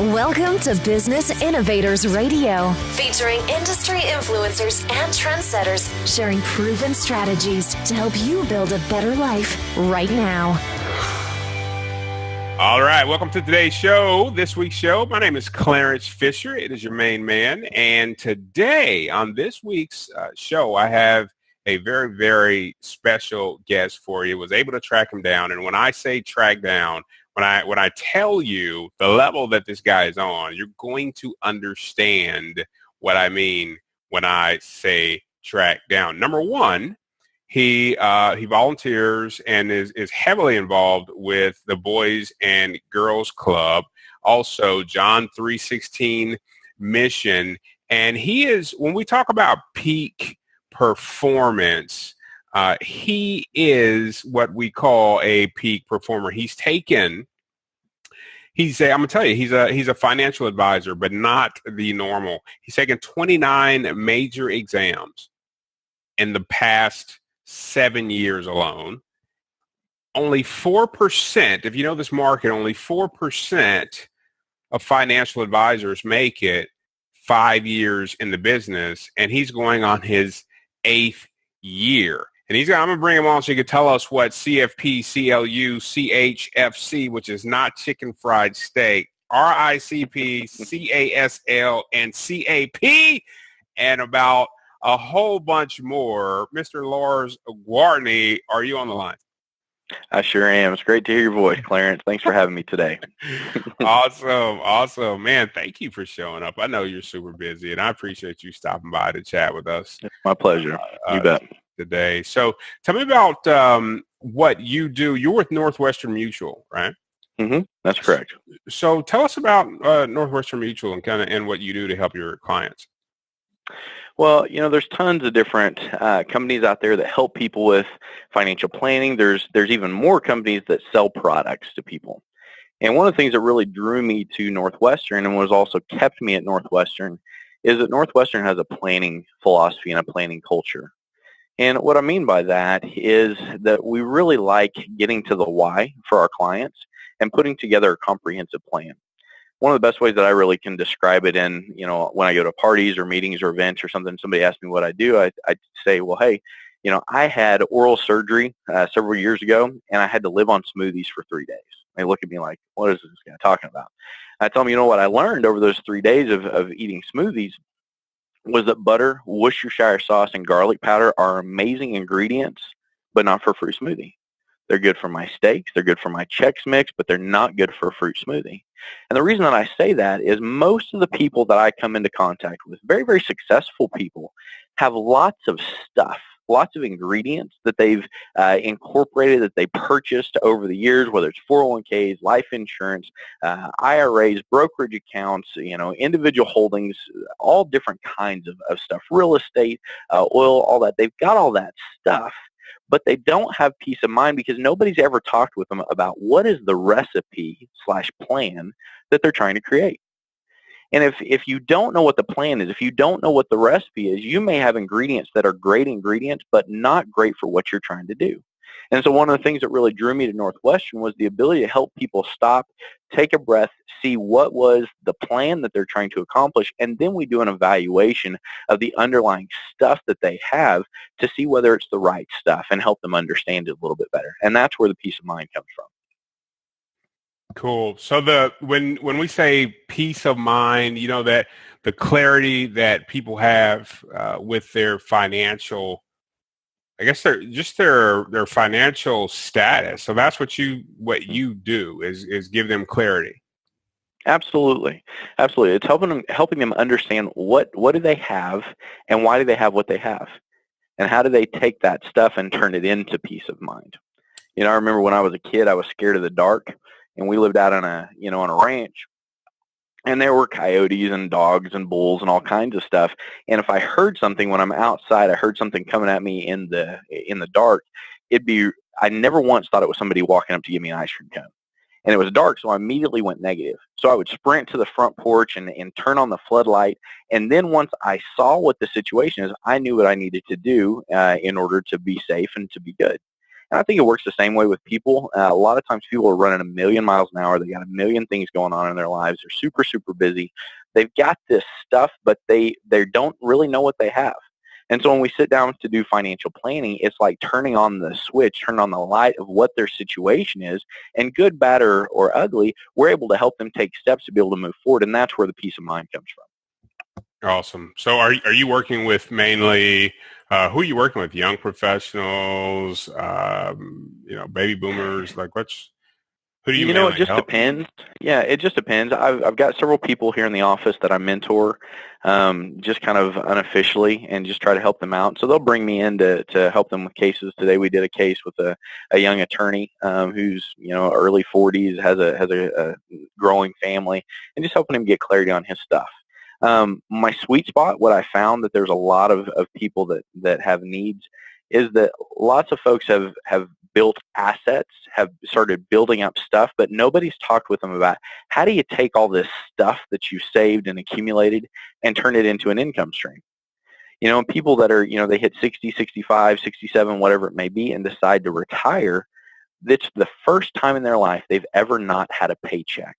Welcome to Business Innovators Radio, featuring industry influencers and trendsetters sharing proven strategies to help you build a better life right now. All right, welcome to today's show, this week's show. My name is Clarence Fisher. It is your main man. And today on this week's show, I have a very, very special guest for you. Was able to track him down. And when I say track down, when I tell you the level that this guy is on, you're going to understand what I mean when I say track down. Number one, he volunteers and is heavily involved with the Boys and Girls Club, also John 3:16 mission. And he is, when we talk about peak performance, he is what we call a peak performer. I'm gonna tell you, he's a financial advisor, but not the normal. He's taken 29 major exams in the past 7 years alone. Only 4%, if you know this market, only 4% of financial advisors make it 5 years in the business, and he's going on his 8th year. And I'm going to bring him on so he can tell us what CFP, CLU, CHFC, which is not chicken fried steak, RICP, CASL, and CAP, and about a whole bunch more. Mr. Lars Gwartney, are you on the line? I sure am. It's great to hear your voice, Clarence. Thanks for having me today. Awesome. Man, thank you for showing up. I know you're super busy, and I appreciate you stopping by to chat with us. It's my pleasure. You bet. Today. So tell me about what you do. You're with Northwestern Mutual, right? Mm-hmm. That's correct. So tell us about Northwestern Mutual and what you do to help your clients. Well, there's tons of different companies out there that help people with financial planning. There's even more companies that sell products to people. And one of the things that really drew me to Northwestern and was also kept me at Northwestern is that Northwestern has a planning philosophy and a planning culture. And what I mean by that is that we really like getting to the why for our clients and putting together a comprehensive plan. One of the best ways that I really can describe it in, when I go to parties or meetings or events or something, somebody asks me what I do, I say, well, hey, I had oral surgery several years ago, and I had to live on smoothies for 3 days. They look at me like, what is this guy talking about? I tell them, what I learned over those 3 days of eating smoothies was that butter, Worcestershire sauce, and garlic powder are amazing ingredients, but not for a fruit smoothie. They're good for my steaks, they're good for my Chex Mix, but they're not good for a fruit smoothie. And the reason that I say that is most of the people that I come into contact with, very, very successful people, have lots of stuff, lots of ingredients that they've incorporated, that they purchased over the years, whether it's 401ks, life insurance, IRAs, brokerage accounts, individual holdings, all different kinds of stuff, real estate, oil, all that. They've got all that stuff, but they don't have peace of mind because nobody's ever talked with them about what is the recipe/plan that they're trying to create. And if you don't know what the plan is, if you don't know what the recipe is, you may have ingredients that are great ingredients, but not great for what you're trying to do. And so one of the things that really drew me to Northwestern was the ability to help people stop, take a breath, see what was the plan that they're trying to accomplish, and then we do an evaluation of the underlying stuff that they have to see whether it's the right stuff and help them understand it a little bit better. And that's where the peace of mind comes from. Cool. So when we say peace of mind, that the clarity that people have with their financial, I guess their financial status. So that's what you do is give them clarity. Absolutely. It's helping them understand what do they have and why do they have what they have, and how do they take that stuff and turn it into peace of mind. I remember when I was a kid, I was scared of the dark. And we lived out on a ranch, and there were coyotes and dogs and bulls and all kinds of stuff. And if I heard something when I'm outside, I heard something coming at me in the dark, I never once thought it was somebody walking up to give me an ice cream cone. And it was dark, so I immediately went negative. So I would sprint to the front porch and turn on the floodlight. And then once I saw what the situation is, I knew what I needed to do in order to be safe and to be good. And I think it works the same way with people. A lot of times people are running a million miles an hour. They got a million things going on in their lives. They're super, super busy. They've got this stuff, but they don't really know what they have. And so when we sit down to do financial planning, it's like turning on the switch, turning on the light of what their situation is. And good, bad, or ugly, we're able to help them take steps to be able to move forward. And that's where the peace of mind comes from. Awesome. So are you working with mainly, who are you working with? Young professionals, baby boomers? Like who do you mainly it just help? depends. Yeah, it just depends. I've got several people here in the office that I mentor, just kind of unofficially, and just try to help them out. So they'll bring me in to help them with cases. Today we did a case with a young attorney who's early 40s, has a growing family, and just helping him get clarity on his stuff. My sweet spot, what I found that there's a lot of people that have needs, is that lots of folks have built assets, have started building up stuff, but nobody's talked with them about how do you take all this stuff that you saved and accumulated and turn it into an income stream. People that are, they hit 60, 65, 67, whatever it may be, and decide to retire, that's the first time in their life they've ever not had a paycheck.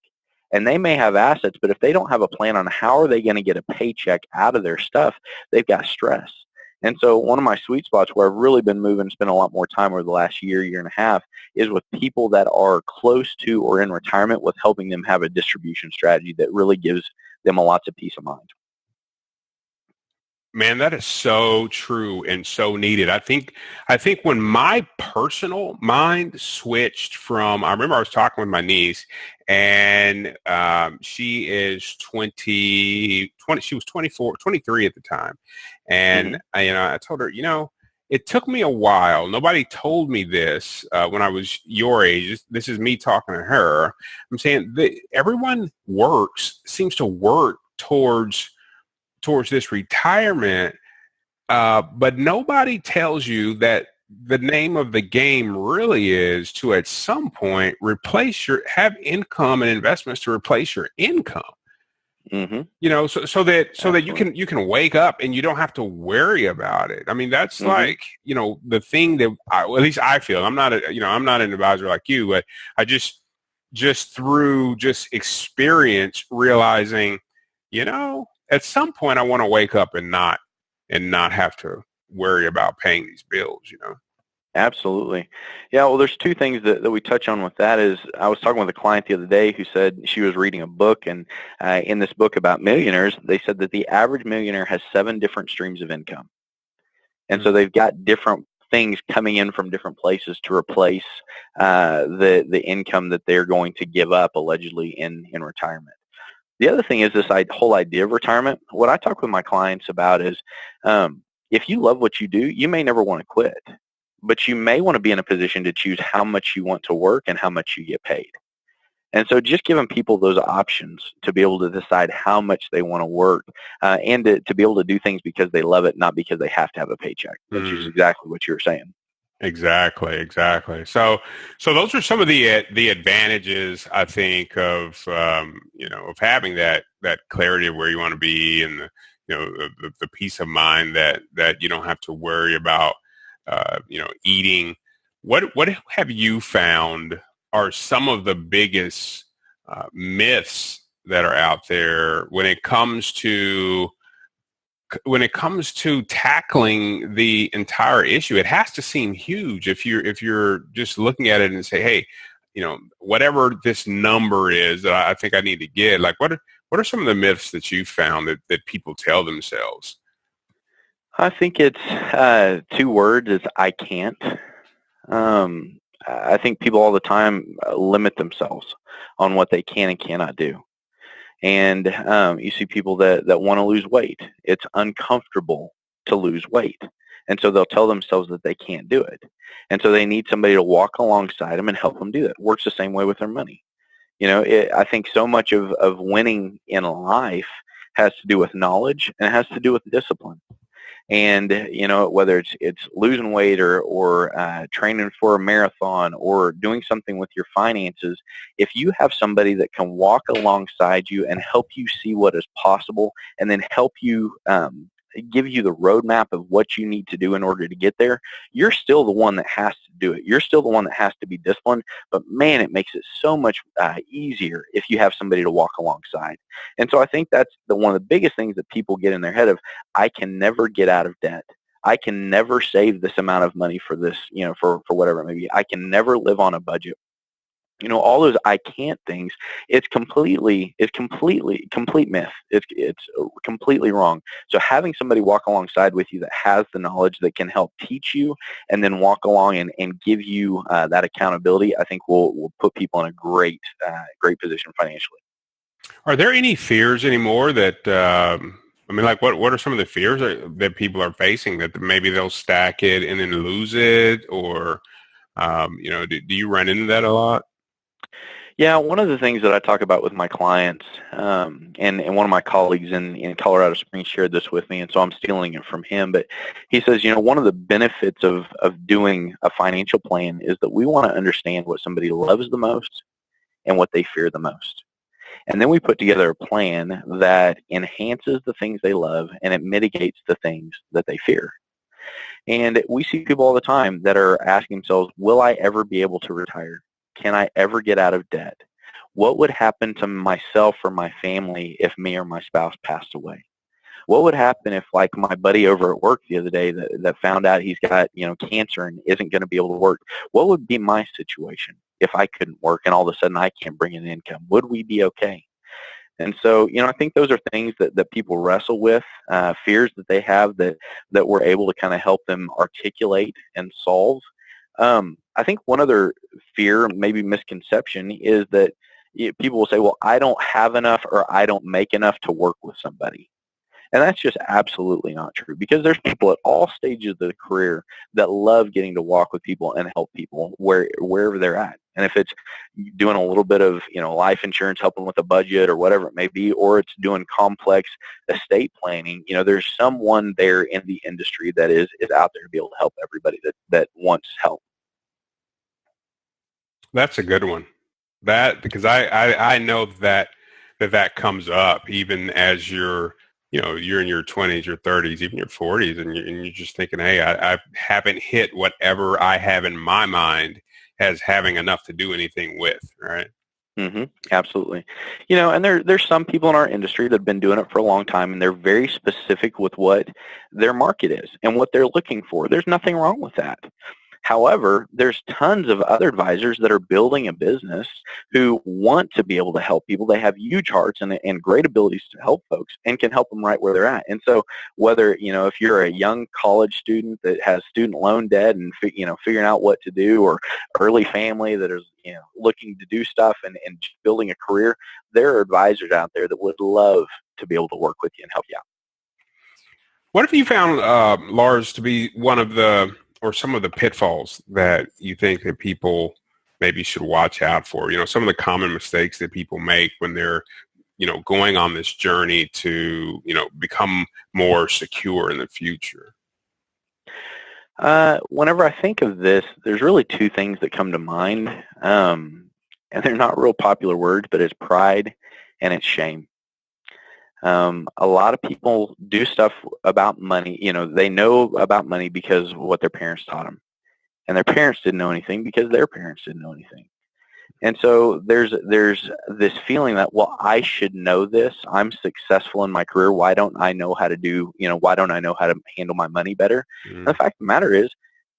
And they may have assets, but if they don't have a plan on how are they going to get a paycheck out of their stuff, they've got stress. And so one of my sweet spots where I've really been moving, spent a lot more time over the last year and a half, is with people that are close to or in retirement, with helping them have a distribution strategy that really gives them a lots of peace of mind. Man, that is so true and so needed. I think when my personal mind switched from, I remember I was talking with my niece, and she is 20, she was 24, 23 at the time. And I told her, it took me a while. Nobody told me this when I was your age. This is me talking to her. I'm saying that everyone seems to work towards this retirement, but nobody tells you that the name of the game really is to, at some point, have income and investments to replace your income. So that you can wake up and you don't have to worry about it. I mean, that's like, the thing that at least I feel. I'm not an advisor like you, but I just through experience realizing, at some point I want to wake up and not have to worry about paying these bills, Absolutely. Yeah, well, there's two things that we touch on with that. Is I was talking with a client the other day who said she was reading a book, and in this book about millionaires, they said that the average millionaire has 7 different streams of income. And so they've got different things coming in from different places to replace the income that they're going to give up allegedly in retirement. The other thing is this whole idea of retirement. What I talk with my clients about is if you love what you do, you may never want to quit, but you may want to be in a position to choose how much you want to work and how much you get paid. And so just giving people those options to be able to decide how much they want to work and to be able to do things because they love it, not because they have to have a paycheck, which is exactly what you're saying. Exactly. So those are some of the advantages, I think, of of having that clarity of where you want to be, and the peace of mind that you don't have to worry about eating. What have you found are some of the biggest myths that are out there when it comes to tackling the entire issue? It has to seem huge if you're just looking at it and say, hey, whatever this number is that I think I need to get, like what are some of the myths that you found that people tell themselves? I think it's 2 words. It's I can't. I think people all the time limit themselves on what they can and cannot do. And you see people that want to lose weight. It's uncomfortable to lose weight. And so they'll tell themselves that they can't do it. And so they need somebody to walk alongside them and help them do that. It works the same way with their money. I think so much of winning in life has to do with knowledge, and it has to do with discipline. And, whether it's losing weight or training for a marathon or doing something with your finances, if you have somebody that can walk alongside you and help you see what is possible, and then help you give you the roadmap of what you need to do in order to get there, you're still the one that has to do it. You're still the one that has to be disciplined. But man, it makes it so much easier if you have somebody to walk alongside. And so I think that's one of the biggest things that people get in their head of, I can never get out of debt. I can never save this amount of money for this, for whatever it may be. I can never live on a budget. All those I can't things, it's complete myth. It's completely wrong. So having somebody walk alongside with you that has the knowledge that can help teach you and then walk along and give you that accountability, I think will put people in a great position financially. Are there any fears anymore that, what are some of the fears that people are facing, that maybe they'll stack it and then lose it, or, do you run into that a lot? Yeah, one of the things that I talk about with my clients, and one of my colleagues in Colorado Springs shared this with me, and so I'm stealing it from him, but he says, one of the benefits of doing a financial plan is that we want to understand what somebody loves the most and what they fear the most. And then we put together a plan that enhances the things they love and it mitigates the things that they fear. And we see people all the time that are asking themselves, will I ever be able to retire? Can I ever get out of debt? What would happen to myself or my family if me or my spouse passed away? What would happen if, like my buddy over at work the other day that found out he's got, cancer and isn't going to be able to work? What would be my situation if I couldn't work and all of a sudden I can't bring in income? Would we be okay? And so, I think those are things that people wrestle with, fears that they have that we're able to kind of help them articulate and solve. I think one other fear, maybe misconception, is that people will say, well, I don't have enough or I don't make enough to work with somebody. And that's just absolutely not true, because there's people at all stages of the career that love getting to walk with people and help people wherever they're at. And if it's doing a little bit of, life insurance, helping with a budget or whatever it may be, or it's doing complex estate planning, there's someone there in the industry that is out there to be able to help everybody that wants help. That's a good one. Because I know that comes up even as you're in your 20s, your 30s, even your 40s, and you're just thinking, hey, I haven't hit whatever I have in my mind as having enough to do anything with, right? Mm-hmm. Absolutely. And there's some people in our industry that have been doing it for a long time, and they're very specific with what their market is and what they're looking for. There's nothing wrong with that. However, there's tons of other advisors that are building a business who want to be able to help people. They have huge hearts and great abilities to help folks and can help them right where they're at. And so whether, if you're a young college student that has student loan debt and, figuring out what to do, or early family that is, looking to do stuff and building a career, there are advisors out there that would love to be able to work with you and help you out. What have you found, Lars, to be one of or some of the pitfalls that you think that people maybe should watch out for? Some of the common mistakes that people make when they're, going on this journey to, become more secure in the future. Whenever I think of this, there's really two things that come to mind. And they're not real popular words, but it's pride and it's shame. A lot of people do stuff about money. They know about money because of what their parents taught them. And their parents didn't know anything because their parents didn't know anything. And so there's this feeling that, well, I should know this. I'm successful in my career. Why don't I know how to why don't I know how to handle my money better? Mm-hmm. And the fact of the matter is,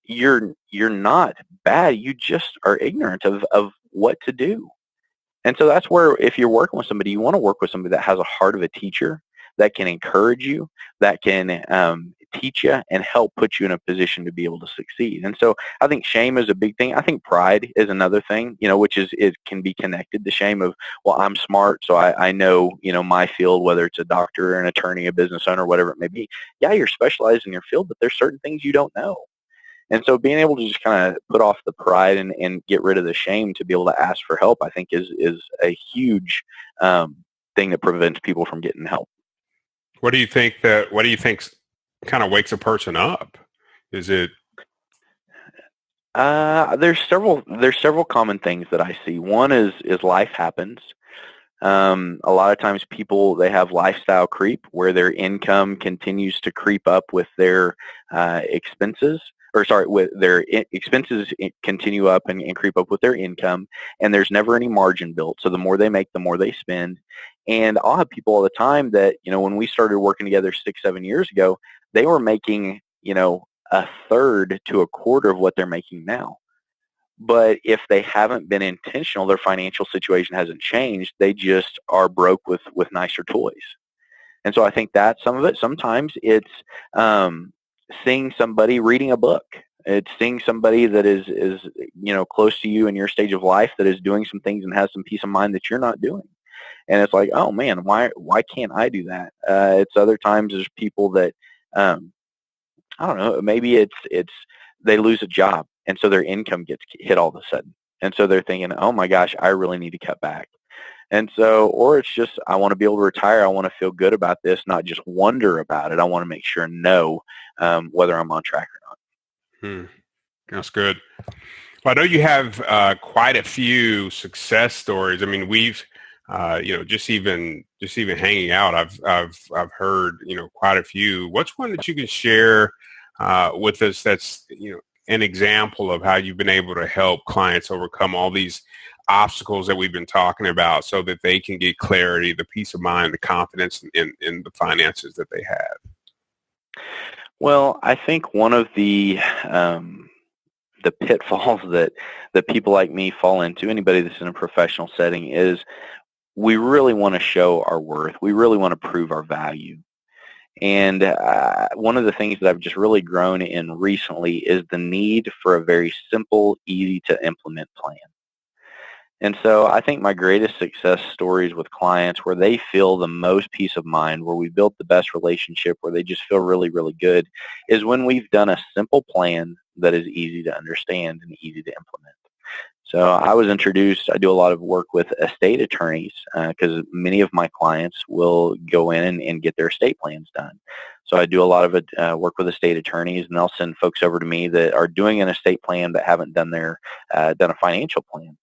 you're not bad. You just are ignorant of what to do. And so that's where, if you're working with somebody, you want to work with somebody that has a heart of a teacher, that can encourage you, that can teach you and help put you in a position to be able to succeed. And so I think shame is a big thing. I think pride is another thing, which can be connected to shame of, well, I'm smart, so I know, my field, whether it's a doctor, an attorney, a business owner, whatever it may be. Yeah, you're specialized in your field, but there's certain things you don't know. And so being able to just kind of put off the pride and get rid of the shame to be able to ask for help, I think is a huge thing that prevents people from getting help. What do you think kind of wakes a person up? Is it? There's several common things that I see. One is life happens. A lot of times people, they have lifestyle creep where their income continues to creep up with their expenses, with their expenses continue up and creep up with their income, and there's never any margin built. So the more they make, the more they spend. And I'll have people all the time that, when we started working together 6-7 years ago, they were making, a third to a quarter of what they're making now. But if they haven't been intentional, their financial situation hasn't changed. They just are broke with nicer toys. And so I think that's some of it. Sometimes it's seeing somebody reading a book. It's seeing somebody that is close to you in your stage of life that is doing some things and has some peace of mind that you're not doing. And it's like, oh man, why can't I do that? It's other times there's people that I don't know, maybe it's they lose a job, and so their income gets hit all of a sudden. And so they're thinking, oh my gosh, I really need to cut back. And so, or it's just, I want to be able to retire. I want to feel good about this, not just wonder about it. I want to make sure and know whether I'm on track or not. That's good. Well, I know you have quite a few success stories. I mean, we've, just even hanging out, I've heard, quite a few. What's one that you can share with us that's, an example of how you've been able to help clients overcome all these obstacles that we've been talking about so that they can get clarity, the peace of mind, the confidence in the finances that they have? Well, I think one of the pitfalls that people like me fall into, anybody that's in a professional setting, is we really want to show our worth. We really want to prove our value. And one of the things that I've just really grown in recently is the need for a very simple, easy to implement plan. And so I think my greatest success stories with clients where they feel the most peace of mind, where we built the best relationship, where they just feel really, really good, is when we've done a simple plan that is easy to understand and easy to implement. So I was introduced, I do a lot of work with estate attorneys because many of my clients will go in and get their estate plans done. So I do a lot of work with estate attorneys, and they'll send folks over to me that are doing an estate plan but haven't done a financial plan.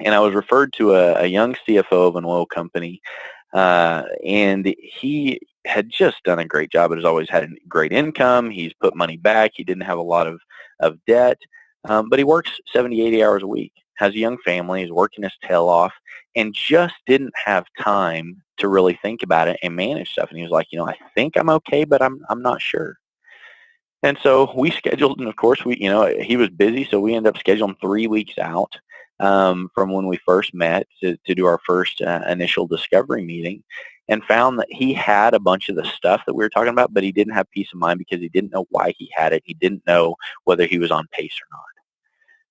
And I was referred to a young CFO of an oil company, and he had just done a great job. He has always had a great income. He's put money back. He didn't have a lot of debt. But he works 70, 80 hours a week, has a young family, he's working his tail off, and just didn't have time to really think about it and manage stuff. And he was like, I think I'm okay, but I'm not sure. And so we scheduled, and of course, he was busy, so we ended up scheduling 3 weeks out from when we first met to do our first initial discovery meeting, and found that he had a bunch of the stuff that we were talking about, but he didn't have peace of mind because he didn't know why he had it. He didn't know whether he was on pace or not.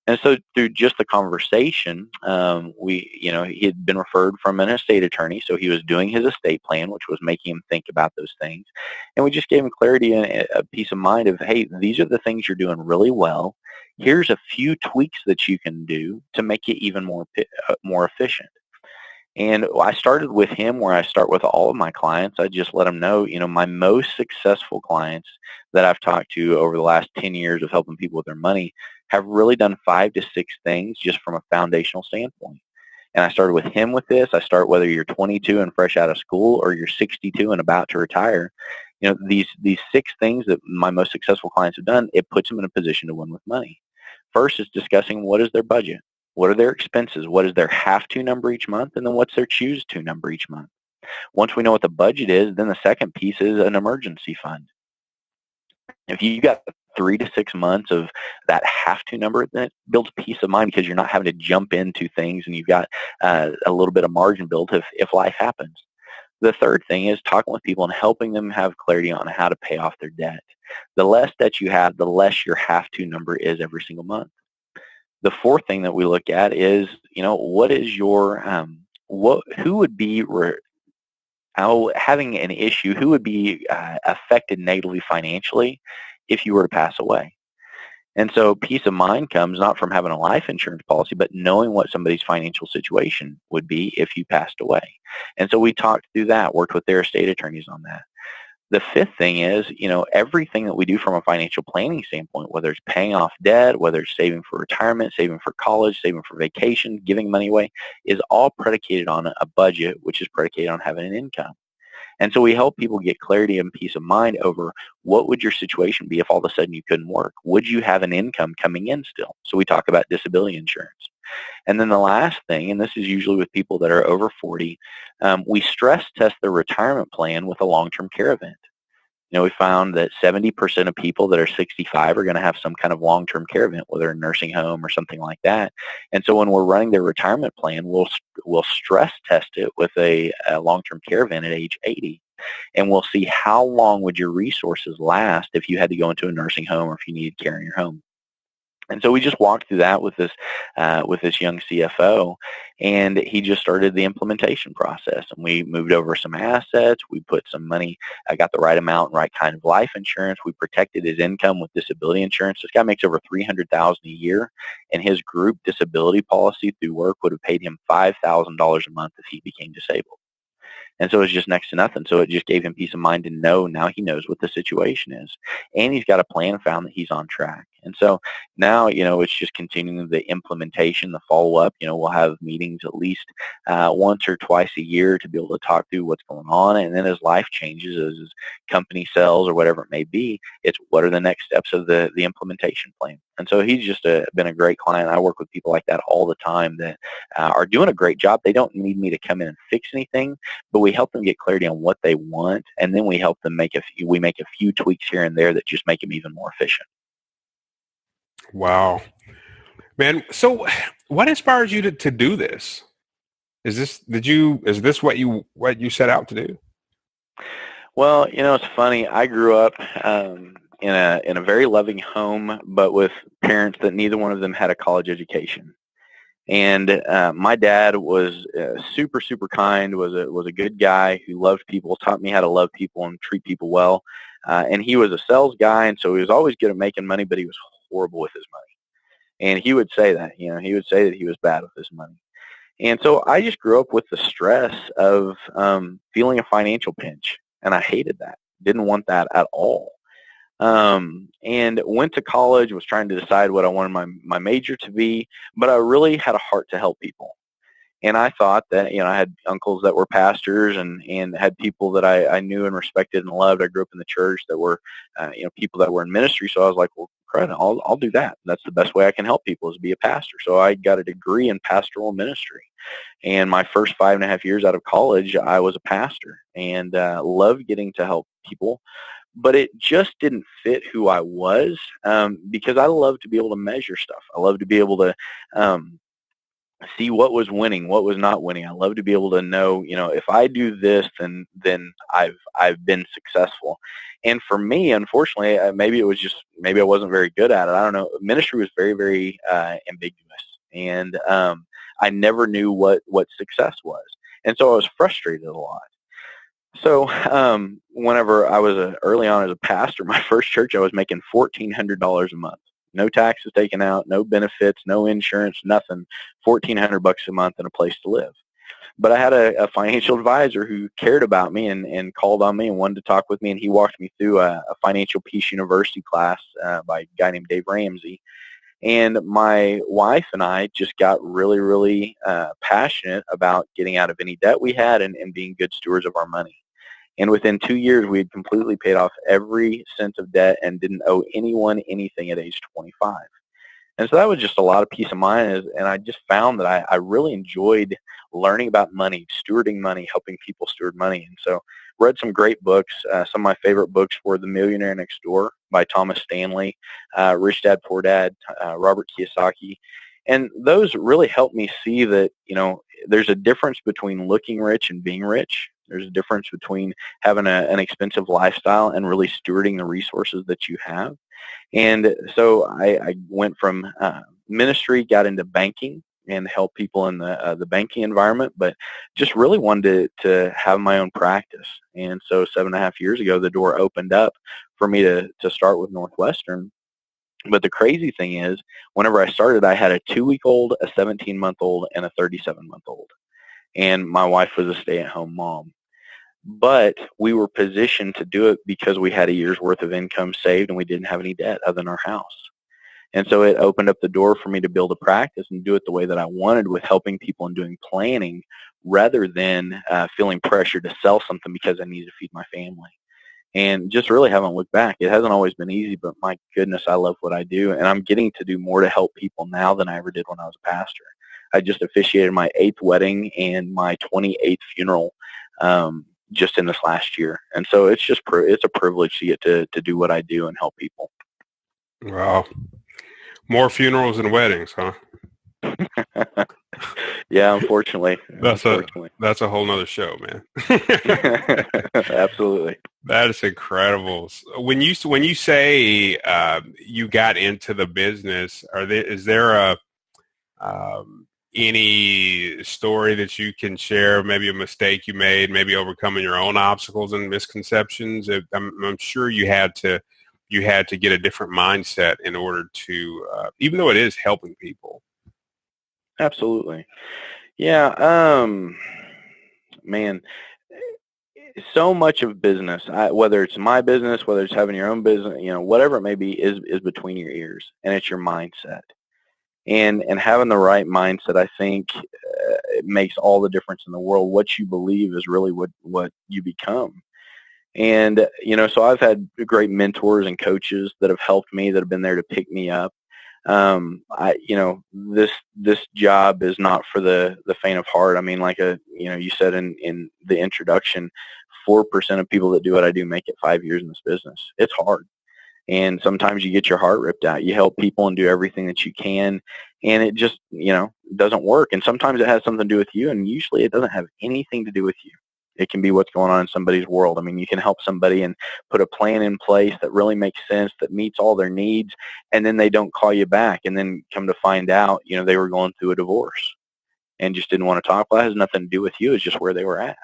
And so through just the conversation, he had been referred from an estate attorney, so he was doing his estate plan, which was making him think about those things. And we just gave him clarity and a peace of mind of, hey, these are the things you're doing really well. Here's a few tweaks that you can do to make it even more efficient. And I started with him where I start with all of my clients. I just let them know, my most successful clients that I've talked to over the last 10 years of helping people with their money have really done 5 to 6 things just from a foundational standpoint. And I started with him with this. I start whether you're 22 and fresh out of school or you're 62 and about to retire. These 6 things that my most successful clients have done, it puts them in a position to win with money. First is discussing what is their budget. What are their expenses? What is their have-to number each month? And then what's their choose-to number each month? Once we know what the budget is, then the second piece is an emergency fund. If you got 3 to 6 months of that have-to number, that builds peace of mind because you're not having to jump into things, and you've got a little bit of margin built if life happens. The third thing is talking with people and helping them have clarity on how to pay off their debt. The less debt you have, the less your have-to number is every single month. The fourth thing that we look at is, what is your, who would be having an issue, who would be affected negatively financially if you were to pass away? And so peace of mind comes not from having a life insurance policy, but knowing what somebody's financial situation would be if you passed away. And so we talked through that, worked with their estate attorneys on that. The fifth thing is, everything that we do from a financial planning standpoint, whether it's paying off debt, whether it's saving for retirement, saving for college, saving for vacation, giving money away, is all predicated on a budget, which is predicated on having an income. And so we help people get clarity and peace of mind over what would your situation be if all of a sudden you couldn't work? Would you have an income coming in still? So we talk about disability insurance. And then the last thing, and this is usually with people that are over 40, we stress test their retirement plan with a long-term care event. We found that 70% of people that are 65 are going to have some kind of long-term care event, whether a nursing home or something like that. And so when we're running their retirement plan, we'll stress test it with a long-term care event at age 80. And we'll see how long would your resources last if you had to go into a nursing home or if you needed care in your home. And so we just walked through that with this young CFO, and he just started the implementation process. And we moved over some assets. We put some money. I got the right amount and right kind of life insurance. We protected his income with disability insurance. This guy makes over $300,000 a year, and his group disability policy through work would have paid him $5,000 a month if he became disabled. And so it was just next to nothing. So it just gave him peace of mind to know now he knows what the situation is. And he's got a plan found that he's on track. And so now, it's just continuing the implementation, the follow-up. We'll have meetings at least once or twice a year to be able to talk through what's going on. And then as life changes, as his company sells or whatever it may be, it's what are the next steps of the implementation plan. And so he's just been a great client. I work with people like that all the time that are doing a great job. They don't need me to come in and fix anything, but we help them get clarity on what they want, and then we help them make a few tweaks here and there that just make them even more efficient. Wow, man. So what inspires you to do this? Is this what you set out to do? Well, it's funny. I grew up in a very loving home, but with parents that neither one of them had a college education. And my dad was super, super kind, was a good guy who loved people, taught me how to love people and treat people well. And he was a sales guy, and so he was always good at making money, but he was horrible with his money. And he would say that, he would say that he was bad with his money. And so I just grew up with the stress of feeling a financial pinch, and I hated that. Didn't want that at all. And went to college, was trying to decide what I wanted my major to be, but I really had a heart to help people. And I thought that, I had uncles that were pastors and had people that I knew and respected and loved. I grew up in the church that were, people that were in ministry. So I was like, well, crud, I'll do that. That's the best way I can help people is be a pastor. So I got a degree in pastoral ministry. And my first 5.5 years out of college, I was a pastor and loved getting to help people. But it just didn't fit who I was because I love to be able to measure stuff. I love to be able to see what was winning, what was not winning. I love to be able to know, if I do this, then I've been successful. And for me, unfortunately, maybe I wasn't very good at it. I don't know. Ministry was very, very ambiguous, and I never knew what success was, and so I was frustrated a lot. So whenever I was early on as a pastor, my first church, I was making $1,400 a month. No taxes taken out, no benefits, no insurance, nothing. $1,400 a month and a place to live. But I had a financial advisor who cared about me and called on me and wanted to talk with me, and he walked me through a Financial Peace University class by a guy named Dave Ramsey. And my wife and I just got really, really passionate about getting out of any debt we had and being good stewards of our money. And within 2 years, we had completely paid off every cent of debt and didn't owe anyone anything at age 25. And so that was just a lot of peace of mind. And I just found that I really enjoyed learning about money, stewarding money, helping people steward money. And so read some great books. Some of my favorite books were The Millionaire Next Door by Thomas Stanley, Rich Dad, Poor Dad, Robert Kiyosaki. And those really helped me see that, there's a difference between looking rich and being rich. There's a difference between having an expensive lifestyle and really stewarding the resources that you have. And so I went from ministry, got into banking and help people in the banking environment, but just really wanted to have my own practice. And so 7.5 years ago, the door opened up for me to start with Northwestern. But the crazy thing is, whenever I started, I had a 2-week-old, a 17-month-old, and a 37-month-old. And my wife was a stay-at-home mom. but we were positioned to do it because we had a year's worth of income saved and we didn't have any debt other than our house. And so it opened up the door for me to build a practice and do it the way that I wanted, with helping people and doing planning rather than feeling pressure to sell something because I needed to feed my family. And just really haven't looked back. It hasn't always been easy, but my goodness, I love what I do. And I'm getting to do more to help people now than I ever did when I was a pastor. I just officiated my 8th wedding and my 28th funeral just in this last year. And so it's just it's a privilege to get to do what I do and help people. Wow. More funerals than weddings, huh? Yeah, unfortunately. That's a whole nother show, man. Absolutely. That is incredible. When you say you got into the business, is there any story that you can share? Maybe a mistake you made, maybe overcoming your own obstacles and misconceptions. I'm sure you had to get a different mindset in order to, even though it is helping people. Absolutely. Yeah. Man, so much of business, whether it's my business, whether it's having your own business, whatever it may be, is between your ears, and it's your mindset. And having the right mindset, I think, it makes all the difference in the world. What you believe is really what you become. And, so I've had great mentors and coaches that have helped me, that have been there to pick me up. This job is not for the faint of heart. I mean, like you said in the introduction, 4% of people that do what I do make it 5 years in this business. It's hard. And sometimes you get your heart ripped out. You help people and do everything that you can, and it just, doesn't work. And sometimes it has something to do with you, and usually it doesn't have anything to do with you. It can be what's going on in somebody's world. I mean, you can help somebody and put a plan in place that really makes sense, that meets all their needs, and then they don't call you back, and then come to find out, they were going through a divorce and just didn't want to talk. Well, that has nothing to do with you. It's just where they were at.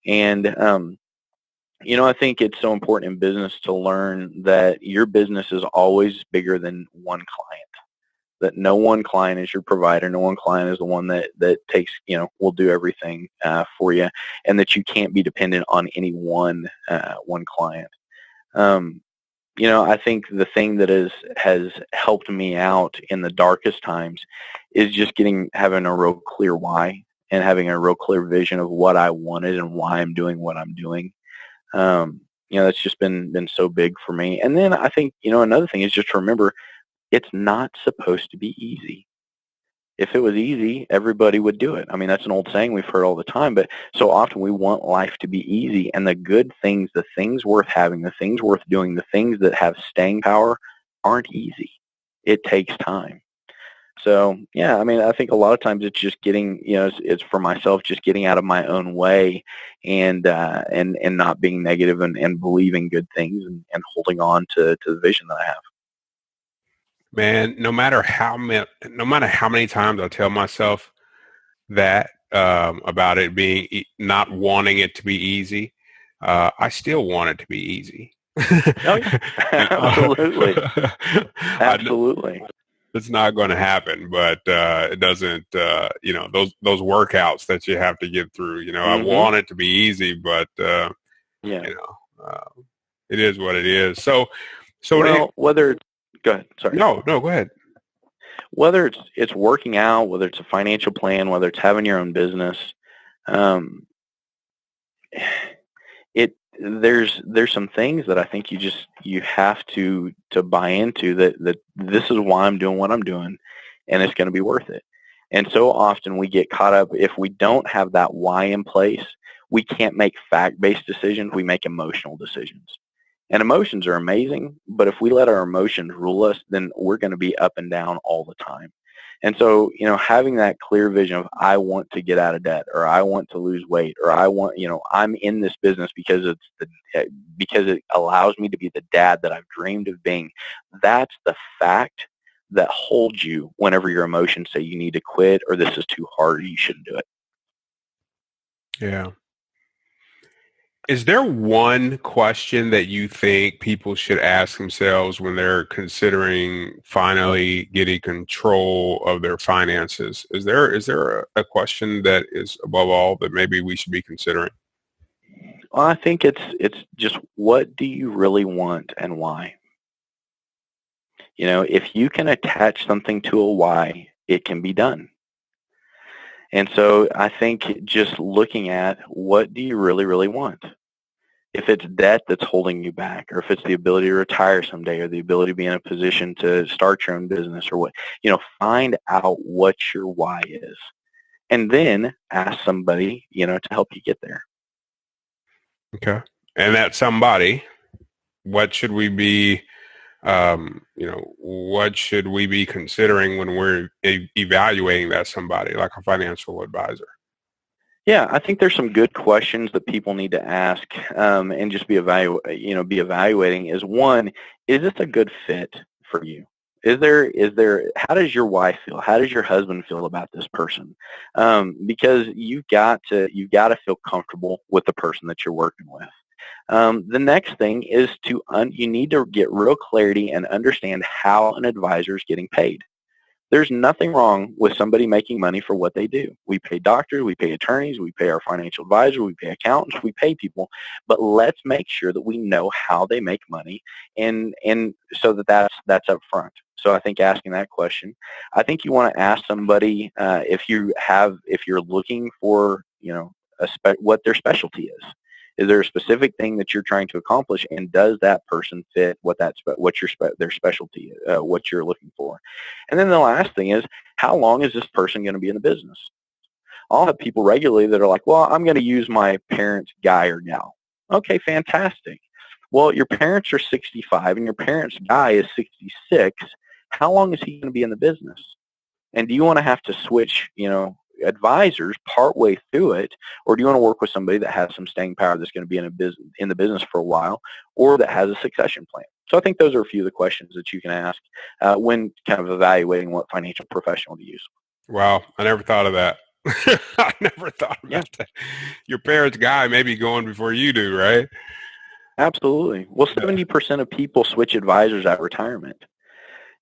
And, I think it's so important in business to learn that your business is always bigger than one client, that no one client is your provider. No one client is the one that takes, will do everything for you, and that you can't be dependent on any one client. I think the thing that has helped me out in the darkest times is just having a real clear why, and having a real clear vision of what I wanted and why I'm doing what I'm doing. That's just been so big for me. And then I think, another thing is just to remember, it's not supposed to be easy. If it was easy, everybody would do it. I mean, that's an old saying we've heard all the time, but so often we want life to be easy. And the good things, the things worth having, the things worth doing, the things that have staying power aren't easy. It takes time. So, yeah, I mean, I think a lot of times it's just getting, it's for myself, just getting out of my own way and not being negative and believing good things and holding on to the vision that I have. Man, no matter how many times I tell myself that about it being not wanting it to be easy, I still want it to be easy. Oh, yeah. Absolutely. Absolutely. It's not going to happen, but it doesn't. Those workouts that you have to get through. Mm-hmm. I want it to be easy, but it is what it is. So whether go ahead. Sorry. No, go ahead. Whether it's working out, whether it's a financial plan, whether it's having your own business, there's some things that I think you have to buy into, that this is why I'm doing what I'm doing, and it's going to be worth it. And so often we get caught up, if we don't have that why in place, we can't make fact-based decisions, we make emotional decisions. And emotions are amazing, but if we let our emotions rule us, then we're going to be up and down all the time. And so, having that clear vision of, I want to get out of debt, or I want to lose weight, or I want, I'm in this business because it allows me to be the dad that I've dreamed of being. That's the fact that holds you whenever your emotions say you need to quit, or this is too hard, or you shouldn't do it. Yeah. Is there one question that you think people should ask themselves when they're considering finally getting control of their finances? Is there a question that is above all that maybe we should be considering? Well, I think it's just, what do you really want and why? If you can attach something to a why, it can be done. And so I think just looking at, what do you really, really want? If it's debt that's holding you back, or if it's the ability to retire someday, or the ability to be in a position to start your own business, or what, find out what your why is. And then ask somebody, to help you get there. Okay. And that somebody, what should we be, what should we be considering when we're evaluating that somebody, like a financial advisor? Yeah, I think there's some good questions that people need to ask, and just be evaluating. Is one, is this a good fit for you? Is there, how does your wife feel? How does your husband feel about this person? Because you've got to feel comfortable with the person that you're working with. The next thing is you need to get real clarity and understand how an advisor is getting paid. There's nothing wrong with somebody making money for what they do. We pay doctors, we pay attorneys, we pay our financial advisor, we pay accountants, we pay people. But let's make sure that we know how they make money, and so that's up front. So I think asking that question. I think you want to ask somebody if you're looking for what their specialty is. Is there a specific thing that you're trying to accomplish, and does that person fit their specialty, what you're looking for? And then the last thing is, how long is this person going to be in the business? I'll have people regularly that are like, well, I'm going to use my parents' guy or gal. Okay, fantastic. Well, your parents are 65 and your parents' guy is 66. How long is he going to be in the business? And do you want to have to switch, advisors partway through it, or do you want to work with somebody that has some staying power, that's going to be in the business for a while, or that has a succession plan? So I think those are a few of the questions that you can ask when kind of evaluating what financial professional to use. Wow, I never thought of that. I never thought about that. Your parents' guy may be going before you do, right? Absolutely. Well, 70% of people switch advisors at retirement.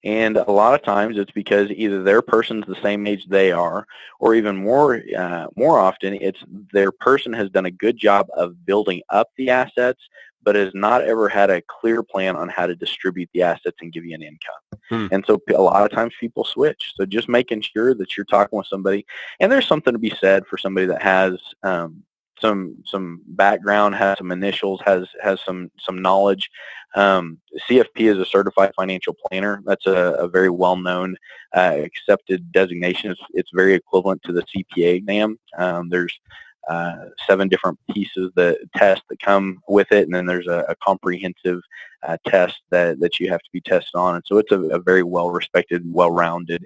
And a lot of times it's because either their person's the same age they are, or even more often, it's their person has done a good job of building up the assets, but has not ever had a clear plan on how to distribute the assets and give you an income. And so a lot of times people switch. So just making sure that you're talking with somebody, and there's something to be said for somebody that has some background, has some initials, has some knowledge. CFP is a certified financial planner. That's a very well-known accepted designation. It's very equivalent to the CPA exam. There's 7 different tests that come with it, and then there's a comprehensive test that you have to be tested on. And so it's a very well-respected, well-rounded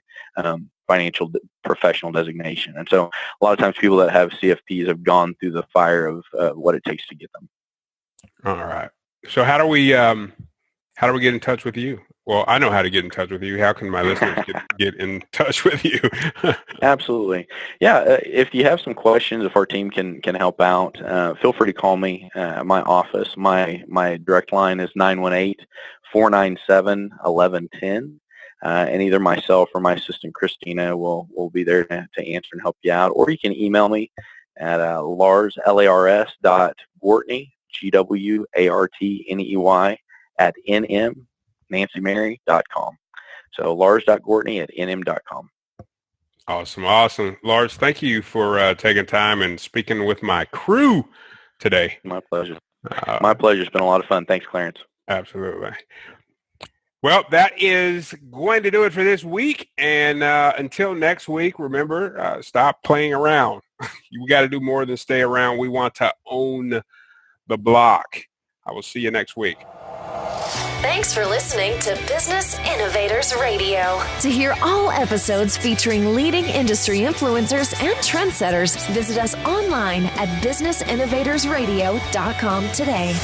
financial professional designation. And so a lot of times people that have CFPs have gone through the fire of what it takes to get them. All right. So how do we get in touch with you? Well, I know how to get in touch with you. How can my listeners get in touch with you? Absolutely. Yeah. If you have some questions, if our team can help out, feel free to call me at my office. My direct line is 918-497-1110. And either myself or my assistant Christina will be there to answer and help you out. Or you can email me at Lars, Lars.Gwartney, GWARTNEY @NMNancyMary.com. So Lars.Gwartney @NM.com. Awesome. Lars, thank you for taking time and speaking with my crew today. My pleasure. My pleasure. It's been a lot of fun. Thanks, Clarence. Absolutely. Well, that is going to do it for this week. And until next week, remember, stop playing around. You got to do more than stay around. We want to own the block. I will see you next week. Thanks for listening to Business Innovators Radio. To hear all episodes featuring leading industry influencers and trendsetters, visit us online at businessinnovatorsradio.com today.